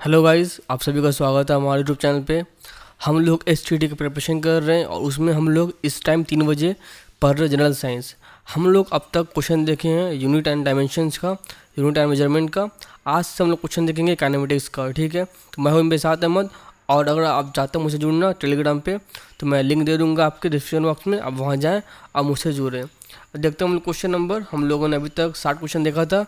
Hello guys, आप सभी का स्वागत है हमारे यूट्यूब चैनल पे। हम लोग एसटीडी की प्रिपरेशन कर रहे हैं और उसमें हम लोग इस टाइम 3 बजे पढ़ रहे जनरल साइंस। हम लोग अब तक क्वेश्चन देखे हैं यूनिट एंड डायमेंशंस का, यूनिट एंड मेजरमेंट का। आज से हम लोग क्वेश्चन देखेंगे काइनेमेटिक्स का, ठीक है। तो मैं हूँ बेसात अहमद, और अगर आप चाहते हैं मुझसे जुड़ना टेलीग्राम पे तो मैं लिंक दे दूँगा आपके डिस्क्रिप्शन बॉक्स में, आप वहाँ जाएँ और मुझसे जुड़ें। देखते हैं हम लोग क्वेश्चन नंबर। हम लोगों ने अभी तक 60 क्वेश्चन देखा था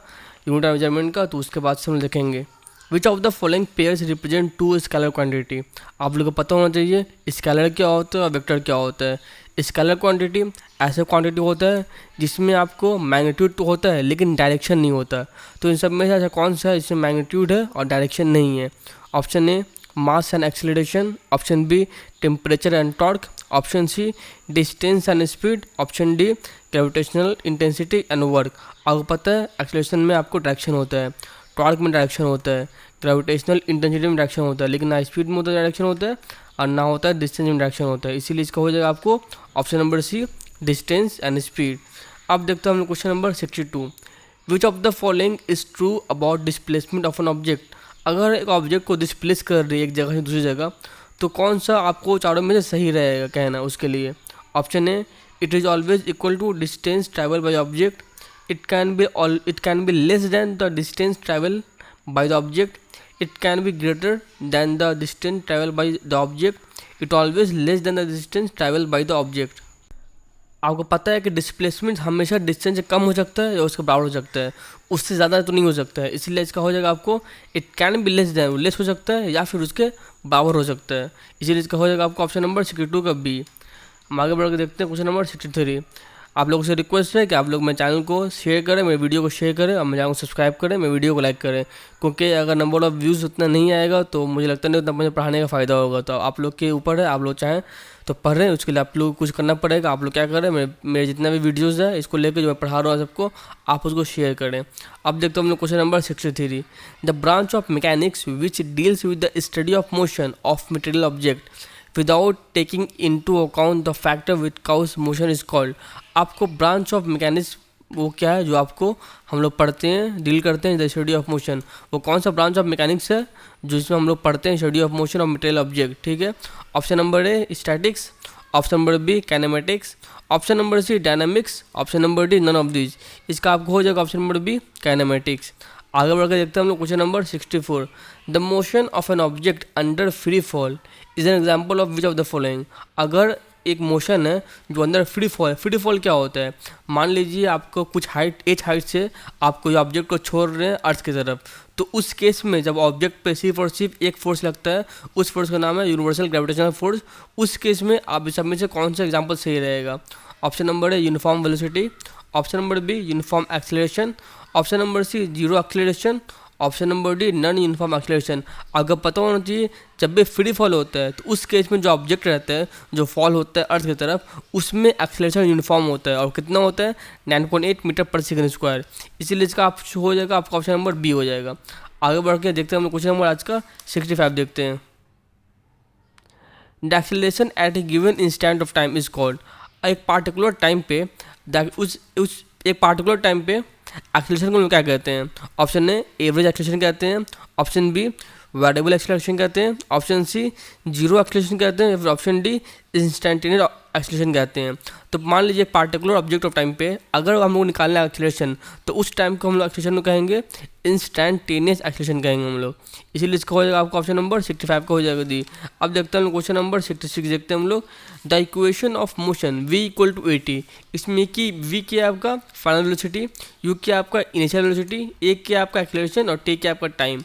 यूनिट एंड मेजरमेंट का, तो उसके बाद से हम देखेंगे which of the following pairs represent two scalar quantity. आप लोगों को पता होना चाहिए स्केलर क्या होता है और वेक्टर क्या होता है। स्केलर क्वांटिटी ऐसा क्वांटिटी होता है जिसमें आपको मैग्नीट्यूड तो होता है लेकिन डायरेक्शन नहीं होता। तो इन सब में से ऐसा कौन सा है जिसमें मैग्नीट्यूड है और डायरेक्शन नहीं है? Option A mass and acceleration, option B temperature and torque, option C distance and speed, option D gravitational intensity and work. आपको पता है एक्सेलरेशन में आपको डायरेक्शन होता है, टॉर्क में डायरेक्शन होता है, ग्रेविटेशनल इंटेंसिटी में डायरेक्शन होता है, लेकिन ना स्पीड में होता डायरेक्शन होता है और ना होता है डिस्टेंस में डायरेक्शन होता है। इसीलिए इसका हो जाएगा आपको option number C distance and speed. अब देखते हैं हम question number 62। Which of the following is true about displacement of an object. अगर एक ऑब्जेक्ट को डिस्प्लेस कर रही है एक जगह से दूसरी जगह, तो कौन सा आपको चारों में से सही रहेगा कहना उसके लिए? Option A it is always equal to distance travel by object, it can be less than the distance traveled by the object, it can be greater than the distance traveled by the object, it always less than the distance traveled by the object। आपको पता है कि displacement हमेशा distance से कम हो सकता है या उसके बराबर हो सकता है, उससे ज़्यादा तो नहीं हो सकता है। इसलिए इसका हो जाएगा आपको it can be less than, less हो सकता है या फिर उसके बराबर हो सकता है। इसीलिए इसका हो जाएगा आपको ऑप्शन नंबर 62 का बी। हम आगे बढ़ के देखते हैं क्वेश्चन नंबर 63। आप लोगों से रिक्वेस्ट है कि आप लोग मेरे चैनल को शेयर करें, मेरे वीडियो को शेयर करें और मेरे चैनल को सब्सक्राइब करें, मेरे वीडियो को लाइक करें, क्योंकि अगर नंबर ऑफ़ व्यूज़ उतना नहीं आएगा तो मुझे लगता नहीं उतना मुझे पढ़ाने का फ़ायदा होगा। तो आप लोग के ऊपर है, आप लोग चाहें तो पढ़ रहे हैं, उसके लिए आप लोग कुछ करना पड़ेगा। आप लोग क्या करें, मेरे जितना भी वीडियोज़ है इसको लेकर जो मैं पढ़ा रहा हूँ सबको, आप उसको शेयर करें। अब देखते हैं हम लोग question number 63। The branch of mechanics which deals with the study of motion of material object without taking into account the factor with cows motion is called. आपको ब्रांच ऑफ मैकेनिक्स वो क्या है जो आपको हम लोग पढ़ते हैं, डील करते हैं द स्टडी ऑफ मोशन, वो कौन सा ब्रांच ऑफ मैकेनिक्स है जो इसमें हम लोग पढ़ते हैं study of motion of material object, ठीक है। Option number A statics, option number B kinematics, option number C dynamics, option number D none of these. इसका आपको हो जाएगा ऑप्शन नंबर बी काइनेमेटिक्स। आगे बढ़कर देखते हैं हम लोग question number 64। The motion of an object under free fall is an example of which of the following. अगर एक मोशन है जो अंदर फ्री फॉल क्या होता है? मान लीजिए आपको कुछ हाइट से आप कोई ऑब्जेक्ट को छोड़ रहे हैं अर्थ की तरफ, तो उस केस में जब ऑब्जेक्ट पे सिर्फ और सिर्फ एक फोर्स लगता है, उस फोर्स का नाम है यूनिवर्सल ग्रेविटेशनल फोर्स। उस केस में आप सब में से कौन सा एग्जाम्पल सही रहेगा? Option number A uniform velocity, option number B uniform acceleration, option number C zero acceleration, option number D non uniform acceleration. अगर पता होना चाहिए जब भी फ्री फॉल होता है तो उस केस में जो ऑब्जेक्ट रहता है जो फॉल होता है अर्थ की तरफ, उसमें एक्सेलरेशन यूनिफॉर्म होता है और कितना होता है 9.8 मीटर पर सेकंड स्क्वायर। इसीलिए इसका आप हो जाएगा आपका ऑप्शन नंबर बी हो जाएगा। आगे बढ़ के देखते हैं हम लोग क्वेश्चन नंबर आज का 65 देखते हैं। The acceleration at A given instant of time is called. एक पार्टिकुलर टाइम पे एक पार्टिकुलर टाइम पे एक्सेलरेशन को हम क्या कहते हैं? ऑप्शन ए एवरेज एक्सेलरेशन कहते हैं, ऑप्शन बी वेरिएबल एक्सेलरेशन कहते हैं, ऑप्शन सी जीरो एक्सेलरेशन कहते हैं, या फिर ऑप्शन डी इंस्टेंटेनियस एक्सेलरेशन कहते हैं। तो मान लीजिए पार्टिकुलर ऑब्जेक्ट ऑफ टाइम पे अगर हम लोग निकालना है एक्सेलरेशन, तो उस टाइम को हम लोग एक्सेलरेशन को कहेंगे इंस्टेंटेनियस एक्सेलरेशन कहेंगे हम लोग। इसीलिए इसका हो जाएगा आपका ऑप्शन नंबर 65 का हो जाएगा दी। अब देखते हैं हम लोग क्वेश्चन नंबर 66 देखते हैं हम लोग। The equation of motion v equal to 80। इसमें कि v क्या है आपका फाइनल वेलोसिटी, u क्या है आपका इनिशियल वेलोसिटी, a क्या है आपका एक्सेलरेशन और t क्या है आपका टाइम।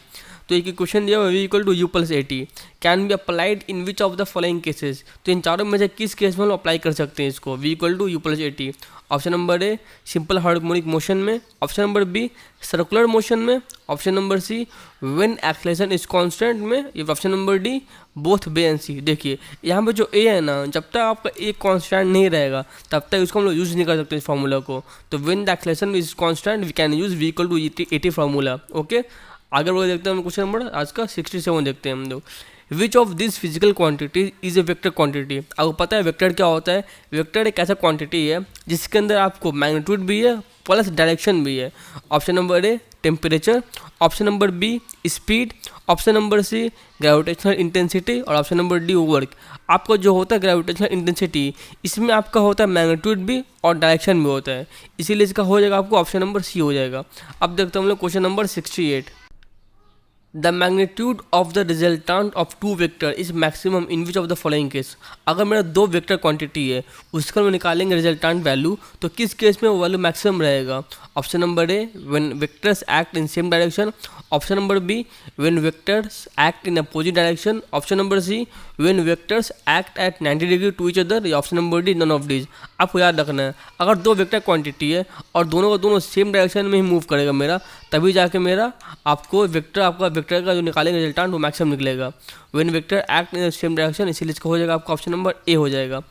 तो एक क्वेश्चन दिया हुआ v equal to u plus 80 can be applied in which of the following cases. तो इन चारों में से किस केस में हम अप्लाई कर सकते हैं इसको v equal to u plus 80? Option number A simple harmonic motion में, option number B circular motion में, option number C when acceleration is constant में, या option number D both B and C. देखिए यहाँ पे जो ए है ना, जब तक आपका ए कांस्टेंट नहीं रहेगा तब तक इसको हम लोग यूज़ नहीं कर सकते इस फार्मूला को। तो when the acceleration is constant we can use v equal to 80 formula, okay. आगे बढ़ के देखते हैं हम क्वेश्चन नंबर आज का 67 देखते हैं हम लोग। Which of this physical quantity is a vector quantity. आपको पता है वेक्टर क्या होता है? वेक्टर एक ऐसा क्वांटिटी है जिसके अंदर आपको मैग्नीट्यूड भी है प्लस डायरेक्शन भी है। Option number A temperature, option number B speed, option number C gravitational intensity और ऑप्शन नंबर डी वर्क। आपका जो होता है ग्रेविटेशनल इंटेंसिटी, इसमें आपका होता है मैग्नीट्यूड भी और डायरेक्शन भी होता है, इसीलिए इसका हो जाएगा आपको ऑप्शन नंबर सी हो जाएगा। अब देखते हैं हम लोग question number 68। The magnitude of the resultant of two vector is maximum in which of the following case. अगर मेरा दो वेक्टर क्वांटिटी है उसका हम निकालेंगे रिजल्टेंट वैल्यू, तो किस केस में वो वैल्यू मैक्सिमम रहेगा? Option number A when vectors act in same direction, option number B when vectors act in opposite direction, option number C when vectors act at 90 degree to each other, या option number D none of these. आपको याद रखना है अगर दो vector quantity है और दोनों का दोनों सेम डायरेक्शन में ही मूव करेगा मेरा, तभी जाके मेरा आपको आपका वेक्टर का जो निकालेंगे रिजल्टेंट वो मैक्सिमम निकलेगा। When vector act in same direction, इसीलिए इसका हो जाएगा आपका ऑप्शन नंबर ए हो जाएगा।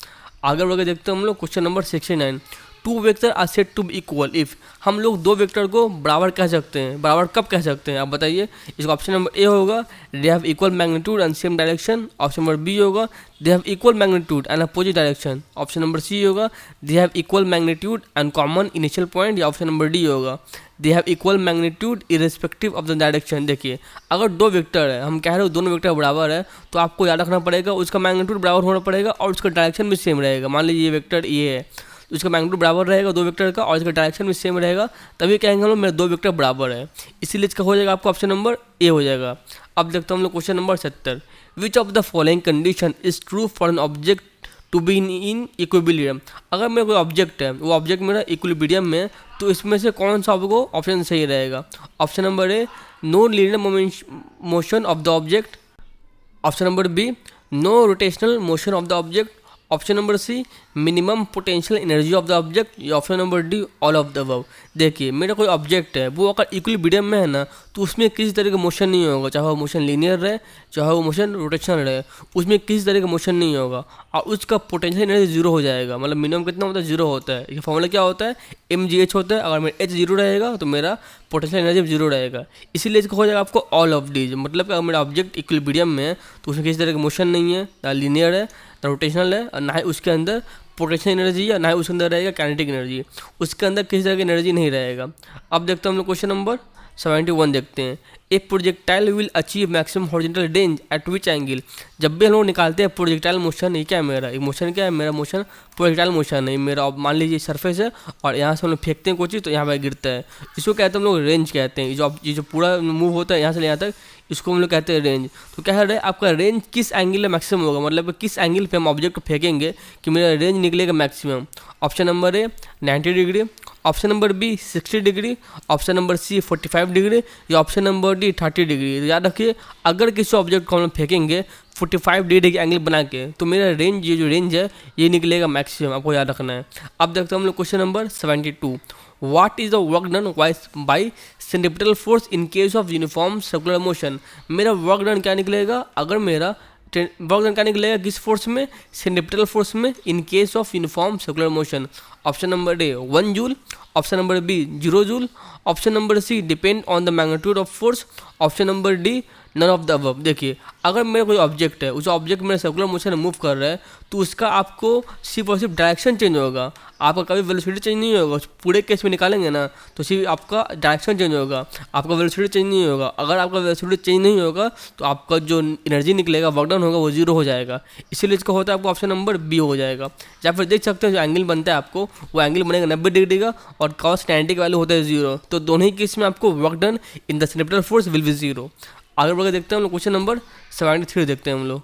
आगे बढ़ के देखते हैं हम लोग question number 69। Two vector are said to be equal if. हम लोग दो वेक्टर को बराबर कह सकते हैं, बराबर कब कह सकते हैं आप बताइए? इसका ऑप्शन नंबर ए होगा they have equal magnitude and same direction, option number B होगा they have equal magnitude and opposite direction, option number C होगा they have equal magnitude and common initial point, या option number D होगा they have equal magnitude irrespective of the direction. देखिए अगर दो vector है, हम कह रहे हो दोनों वेक्टर बराबर है, तो आपको याद रखना पड़ेगा उसका मैग्नीट्यूड बराबर होना पड़ेगा और उसका डायरेक्शन भी सेम रहेगा। मान लीजिए ये वेक्टर ये है तो इसका मैग्नीट्यूड बराबर रहेगा दो वेक्टर का और इसका डायरेक्शन भी सेम रहेगा, तभी कहेंगे हम लोग मेरे दो वेक्टर बराबर है, इसीलिए इसका हो जाएगा आपका ऑप्शन नंबर ए हो जाएगा। अब देखते हैं हम लोग question number 70। Which of the following condition is true for an object to be in equilibrium. अगर मेरा कोई ऑब्जेक्ट है, वो ऑब्जेक्ट मेरा इक्विलिब्रियम में है, तो इसमें से कौन सा आपको ऑप्शन सही रहेगा? Option number A no linear motion of the object, option number B no rotational motion of the object, option number C minimum potential energy of the object, या option number D all of the above. देखिए मेरा कोई object है, वो अगर equilibrium में है ना, तो उसमें किसी तरह का मोशन नहीं होगा, चाहे वो मोशन लीनियर रहे चाहे वो मोशन रोटेशनल रहे, उसमें किसी तरह का मोशन नहीं होगा और उसका पोटेंशियल एनर्जी जीरो हो जाएगा। मतलब मिनिमम कितना होता है? जीरो होता है। ये फॉर्मूला क्या होता है? mgh होता है। अगर मेरा h जीरो रहेगा तो मेरा पोटेंशियल एनर्जी जीरो रहेगा, इसीलिए इसको हो जाएगा आपको ऑल ऑफ डीज। मतलब कि अगर मेरा ऑब्जेक्ट इक्विलिब्रियम में है तो उसमें किसी तरह का मोशन नहीं है, ना लीनियर है ना रोटेशनल है, और ना ही उसके अंदर पोटेंशियल एनर्जी है, ना ही उसके अंदर रहेगा काइनेटिक एनर्जी, उसके अंदर किसी तरह की एनर्जी नहीं रहेगा। अब देखते हैं हम लोग क्वेश्चन नंबर 71 देखते हैं। ए projectile will achieve maximum horizontal range at which angle. जब भी हम लोग निकालते हैं प्रोजेक्टाइल मोशन, ये क्या है मेरा? एक मोशन क्या है मेरा? मोशन प्रोजेक्टाइल मोशन है मेरा। मान लीजिए सरफेस है और यहाँ से हम लोग फेंकते हैं कोई चीज़ तो यहाँ पर गिरता है, इसको कहते हैं हम लोग रेंज कहते हैं। ये जो पूरा मूव होता है यहाँ से यहाँ तक, इसको हम लोग कहते हैं रेंज। तो क्या है आपका रेंज किस एंगल में मैक्सिमम होगा, मतलब किस एंगल पे हम ऑब्जेक्ट को फेंकेंगे कि मेरा रेंज निकलेगा maximum? Option number A 90 degree, option number B 60 degree, option number C 45 degree, या ऑप्शन नंबर डी 30 डिग्री। तो याद रखिए अगर किसी ऑब्जेक्ट को हम लोग फेंकेंगे 45 डिग्री के एंगल बना के, तो मेरा रेंज ये जो रेंज है ये निकलेगा मैक्सिमम, आपको याद रखना है। अब देखते हैं हम लोग question number 72। What is the work done by centripetal force in case of uniform circular motion? मेरा वर्क डन क्या निकलेगा? अगर मेरा वर्क डन क्या निकलेगा किस फोर्स में? सेंट्रिपिटल फोर्स में, in case of uniform circular motion. Option number A 1 joule, option number B 0 joule, option number C depend on the magnitude of force, option number D none of the above. देखिए अगर मेरा कोई object है, उस object मेरा circular motion में move कर रहा है, तो उसका आपको सिर्फ और सिर्फ डायरेक्शन चेंज होगा, आपका कभी वेलोसिटी चेंज नहीं होगा। पूरे केस में निकालेंगे ना तो सिर्फ आपका डायरेक्शन चेंज होगा, आपका वेलोसिटी चेंज नहीं होगा। अगर आपका वेलोसिटी चेंज नहीं होगा तो आपका जो एनर्जी निकलेगा, वर्क डन होगा, वो जीरो हो जाएगा। इसीलिए इसका होता है आपको ऑप्शन नंबर बी हो जाएगा। या फिर देख सकते हैं जो एंगल बनता है आपको, वो एंगल बनेगा 90 डिग्री का और cos 90 का वैल्यू होता है 0। तो दोनों ही केस में आपको work done in the centripetal force will be 0। आगे बढ़कर देखते हैं हम लोग क्वेश्चन नंबर 73 देखते हैं हम लोग।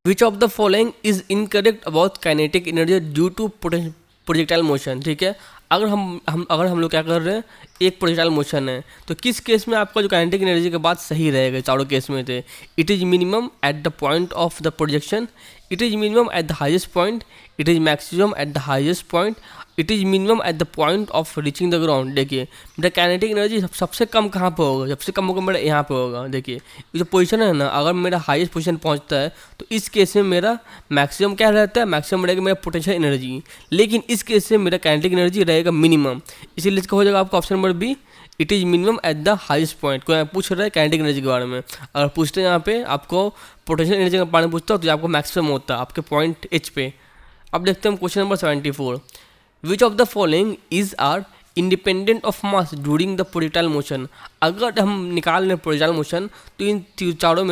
Which of the following is incorrect about kinetic energy due to projectile motion. ठीक है, अगर हम लोग क्या कर रहे हैं, एक प्रोजेक्टाइल मोशन है, तो किस केस में आपका जो काइनेटिक एनर्जी के बाद सही रहेगा? चारों केस में थे। It is minimum at the point of the projection, it is minimum at the highest point, it is maximum at the highest point, it is minimum at the point of reaching the ground. देखिए मेरा kinetic energy सबसे कम कहाँ पे होगा? सबसे कम होगा मेरा यहाँ पे होगा। देखिए ये जो पोजीशन है ना, अगर मेरा हाईएस्ट पोजीशन पहुँचता है तो इस केस में मेरा मैक्सिमम क्या रहता है? मैक्सिमम रहेगा मेरा पोटेंशियल एनर्जी, लेकिन इस केस में मेरा काइनेटिक एनर्जी रहेगा मिनिमम। इसीलिए इसका हो जाएगा आपका option number B, it is minimum at the highest point. कोई पूछ रहा है काइनेटिक एनर्जी के बारे में, अगर पूछते हैं यहाँ पे आपको पोटेंशियल एनर्जी का बारे में पूछता हो तो आपको मैक्सिमम होता है आपके पॉइंट एच पे। अब देखते हैं question number 74, which of the following is are independent of mass during the projectile motion. अगर हम निकाल लें प्रोजेक्टाइल मोशन तो इन तीनों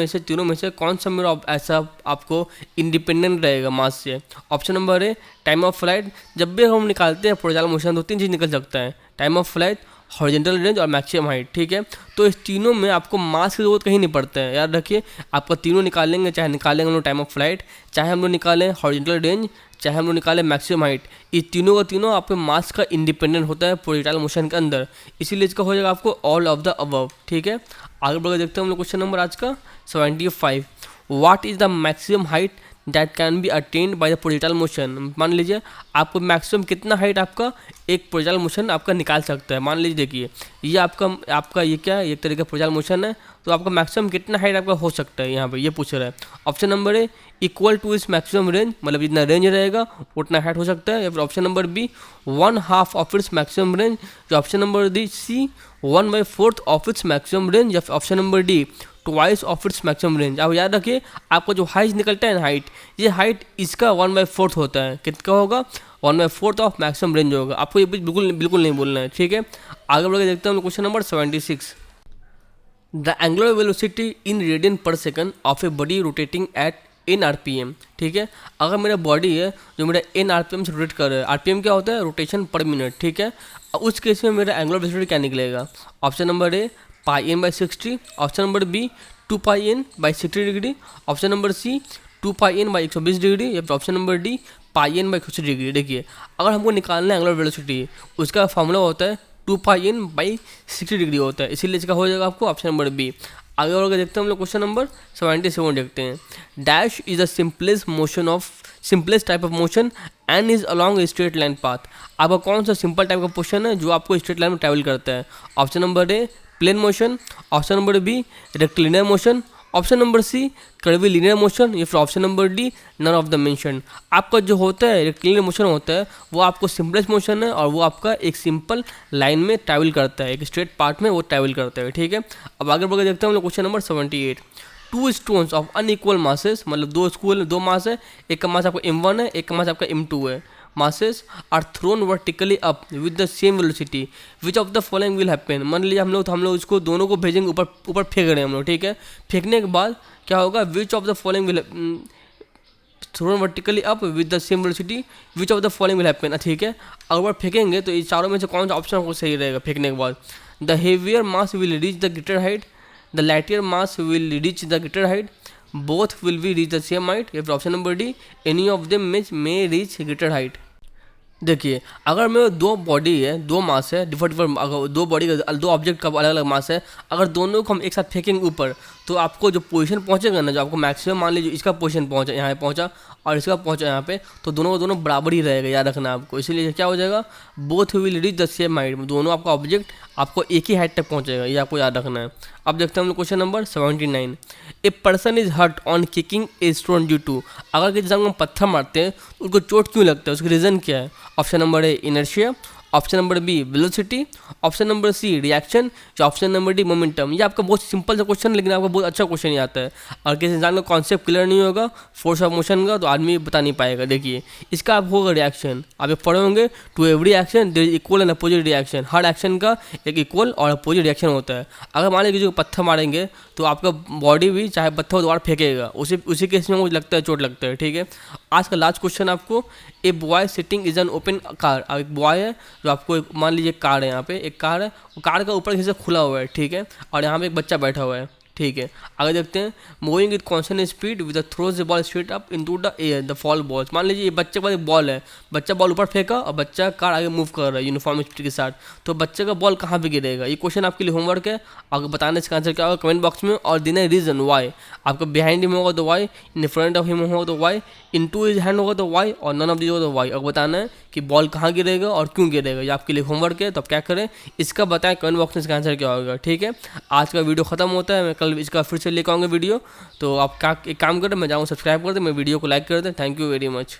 में से कौन सा मेरा ऐसा आपको इंडिपेंडेंट रहेगा मास से। Option number A time of flight. जब भी हम निकालते हैं प्रोजेक्टाइल मोशन तो 3 चीज़ निकल सकता है, time of flight, horizontal range और मैक्सिमम हाइट, ठीक है। तो इस तीनों में आपको मास की जरूरत कहीं नहीं पड़ता है, याद रखिए। आपको तीनों निकालेंगे, चाहे निकालेंगे हम लोग टाइम ऑफ फ्लाइट, चाहे हम लोग निकालें हॉरिजॉन्टल रेंज, चाहे हम लोग निकालें मैक्सिमम हाइट, ये तीनों का तीनों आपके मास का इंडिपेंडेंट होता है प्रोजेक्टाइल मोशन के अंदर, इसीलिए इसका हो जाएगा आपको ऑल ऑफ द अबव, ठीक है। आगे बढ़कर देखते हैं हम लोग क्वेश्चन नंबर आज का 75, what is the maximum height that can be attend by the projectile motion. मान लीजिए आपको मैक्सिमम कितना हाइट आपका एक प्रोजेक्टाइल मोशन आपका निकाल सकता है। मान लीजिए देखिए ये आपका ये क्या है, एक तरीके का प्रोजेक्टाइल मोशन है, तो आपका मैक्सिमम कितना हाइट आपका हो सकता है यहाँ पे ये पूछ रहा है। Option number A equal to इस मैक्सिमम रेंज, मतलब जितना रेंज रहेगा उतना हाइट हो सकता है, या फिर option number B 1/2 of its maximum range, या option number D C 1/4 of its maximum range, या फिर option number D twice of its maximum range. अब याद रखिए आपका जो हाइट निकलता है ना हाइट, ये हाइट इसका 1/4 होता है, कितना होगा 1/4 ऑफ मैक्सिमम रेंज होगा। आपको ये बिल्कुल नहीं बोलना है, ठीक है। आगे बढ़कर देखते हैं हम question number 76, the angular velocity in radian per second of a body rotating at n RPM, ठीक है। अगर मेरा बॉडी है जो मेरा n RPM से रोटेट कर रहा है, RPM क्या होता है रोटेशन पर मिनट, ठीक है। उस केस में मेरा एंगुलर वेलोसिटी क्या निकलेगा। Option number A πn/60, option number B 2πn/60 degree, option number C 2πn/120 degree, या फिर option number D πn/60 degree. देखिए अगर हमको निकालना है एंगुलर वेलोसिटी, उसका फॉर्मूला होता है 2πn/60 डिग्री होता है, इसीलिए इसका हो जाएगा आपको ऑप्शन नंबर बी। आगे बढ़कर देखते हैं हम लोग क्वेश्चन नंबर 77 देखते हैं, dash is the simplest type of motion and is along a straight line path. आपका कौन सा सिंपल टाइप का मोशन है जो आपको स्ट्रेट लाइन में ट्रैवल करता है। Option number A plane motion, option number B rectilinear motion, option number C curvilinear motion, या फिर option number D none of the mention. आपका जो होता है रेक्टिलिनियर मोशन होता है वो आपको सिंपलेस्ट मोशन है, और वो आपका एक सिंपल लाइन में ट्रैवल करता है, एक स्ट्रेट पार्ट में वो ट्रैवल करता है, ठीक है। अब आगे बढ़कर देखते हैं हम लोग question number 78, two stones of unequal masses, मतलब दो मास है, एक का मास आपका m1 है, एक का मास आपका m2 है। masses are thrown vertically up with the same velocity, which of the following will happen। मान लीजिए हम लोग इसको दोनों को भेजेंगे ऊपर फेंक रहे हैं हम लोग, ठीक है। फेंकने के बाद क्या होगा, which of the following will thrown vertically up with the same velocity, which of the following will happen, ठीक है। अगर फेंकेंगे तो ये चारों में से कौन सा ऑप्शन आपको सही रहेगा फेंकने के बाद। The heavier mass will reach the greater height, the lighter mass will reach the greater height, both will be reach the same height, या फिर option number D any of them may reach greater height. देखिए अगर मेरे दो body है, दो मास है, different अगर दो बॉडी का दो ऑब्जेक्ट का अलग अलग मास है, अगर दोनों को हम एक साथ फेंकेंगे ऊपर तो आपको जो पोजीशन पहुंचेगा ना, जो आपको मैक्सिमम, मान लीजिए इसका पोजीशन पहुंचा यहाँ पहुंचा और इसका पहुंचा यहाँ पे, तो दोनों बराबर ही रहेगा, याद रखना आपको। इसीलिए क्या हो जाएगा, both will reach the same height, दोनों आपका ऑब्जेक्ट आपको एक ही हाइट तक पहुंचेगा, ये आपको याद रखना है। अब देखते हैं हम लोग question number 79, a person is hurt on kicking a stone due to. अगर किसी हम पत्थर मारते हैं तो उनको चोट क्यों लगता है, उसका रीज़न क्या है। Option number A inertia, option number B velocity, option number C reaction, या ऑप्शन नंबर डी मोमेंटम। ये आपका बहुत सिंपल सा क्वेश्चन, लेकिन आपका बहुत अच्छा क्वेश्चन ही आता है। और किसी इंसान का कॉन्सेप्ट क्लियर नहीं होगा फोर्स ऑफ मोशन का तो आदमी बता नहीं पाएगा। देखिए इसका आप होगा रिएक्शन, आप पढ़े होंगे to every action there is equal and opposite reaction. हर एक्शन का एक इक्वल और अपोजिट रिएक्शन होता है। अगर मान लीजिए पत्थर मारेंगे तो आपका बॉडी भी चाहे पत्थर दोबारा फेंकेगा, उसी केस में मुझे लगता है चोट लगता है, ठीक है। आज का लास्ट क्वेश्चन आपको, a boy sitting is an open car. एक बॉय है जो आपको मान लीजिए कार है, यहाँ पे एक कार है, वो कार का ऊपर हिस्सा खुला हुआ है, ठीक है, और यहाँ पे एक बच्चा बैठा हुआ है, ठीक है। आगे देखते हैं, moving with constant speed with throws the ball straight up into the air the fall balls. मान लीजिए ये बच्चे के पास एक बॉल है, बच्चा बॉल ऊपर फेंका और बच्चा कार आगे मूव कर रहा है यूनिफॉर्म स्पीड के साथ, तो बच्चे का बॉल कहाँ पे गिरेगा। ये क्वेश्चन आपके लिए होमवर्क है, अगर बताने इसका आंसर क्या होगा कमेंट बॉक्स में, और देना रीजन वाई। आपका बिहाइंड हिम होगा तो Y, in front of him होगा तो वाई, इनटू हिज हैंड होगा तो वाई, और नन ऑफ दिस होगा तो वाई। अगर बताना है कि बॉल कहाँ गिरेगा और क्यों गिरेगा, ये आपके लिए होमवर्क है, तो आप क्या करें इसका बताएं कमेंट बॉक्स में इसका आंसर क्या होगा, ठीक है। आज का वीडियो खत्म होता है, मैं कल इसका फिर से लेकर आऊँगा वीडियो, तो आप एक काम करें, मैं जाऊँ सब्सक्राइब कर दें, मैं वीडियो को लाइक कर दें। Thank you very much.